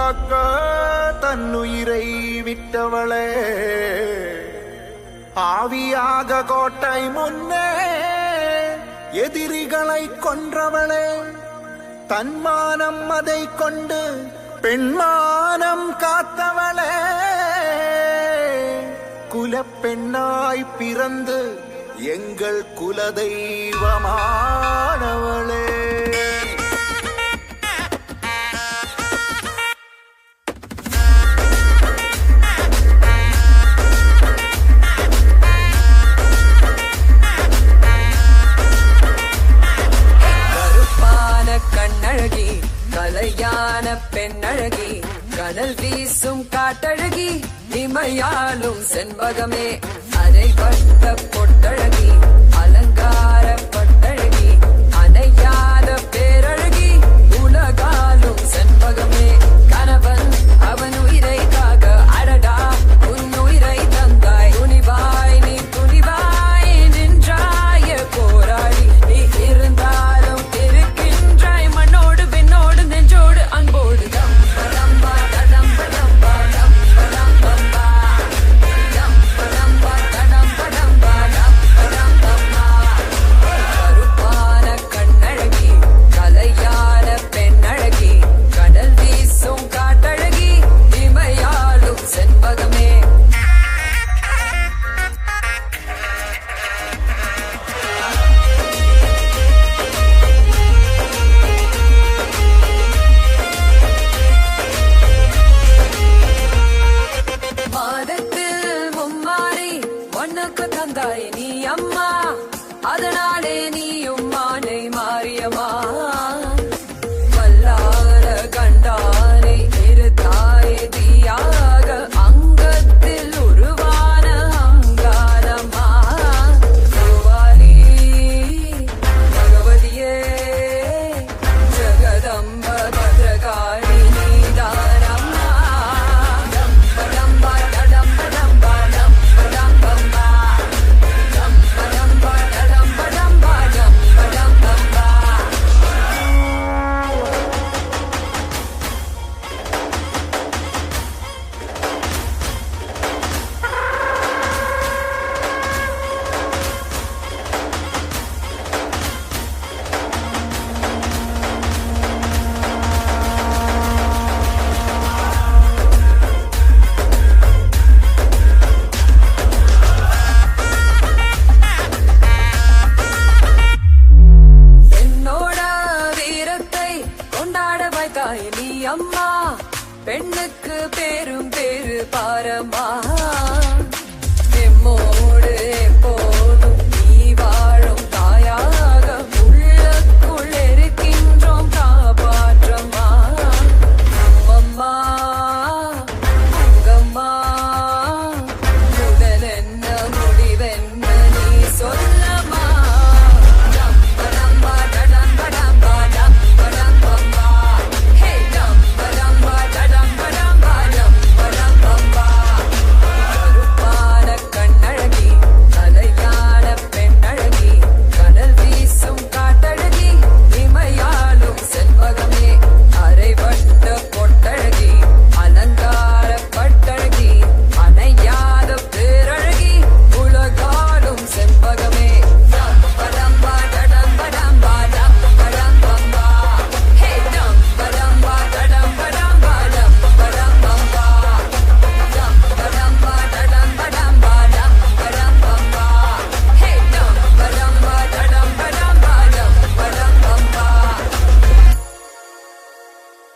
காக்க தன்னுயிரை விட்டவளே, ஆவியாக கோட்டை முன்னே எதிரிகளை கொன்றவளே, தன்மானம் அதை கொண்டு பெண்மானம் காத்தவளே, குலப்பெண்ணாய் பிறந்து எங்கள் குலதெய்வமானவளே. கண்ணழகி கலையான பெண்ணழகி, கடல் வீசும் காட்டழகி, இமையாலும் செண்பகமே, அரைவட்ட பொட்டழகி, அலங்கார பட்டழகி, அணையாத பேரழகி, உலகாலும் செண்பகமே, கணவன் அவன் உயிரை காக்க அடடா உன் உயிரை தந்தாய், துணிவாய் நீ துணிவாய் நின்றாய போராடி, நீ இருந்தாலும் இருக்கின்றாய் மண்ணோடு பெண்ணோடு நெஞ்சோடு அன்போடு. தம்பா தடம்பா தம்பா தம்பா தம்பா தம்பா தடம்பா தம்பா. கருப்பான கண்ணழகி கலையான பெண்ணழகி, கடல் வீசும் காட்டழகி, இமையாலும் செண்பகமே. மாதத்தில் மும்மாறி உனக்கு தந்தாய் நீ அம்மா, அதனாலே நீயும் மானை மாறியம்மா. வல்லார கண்டானை இருத்தாய் தீயாக, அங்கத்தில் உருவான அங்காரம்மா. கோவாலி பகவதியே ஜகதம்ப பத்ரகாளி நீதானம்மா. டம்பா டம்பா டம்பா டம்பா டம்பா டம்பா டம்பா டம்பா டம்பா டம்பா டம்பா. என்னோட வீரத்தை கொண்டாட வைத்தாய் நீ அம்மா, பெண்ணுக்கு பேரும் பேரு பாரம்மா.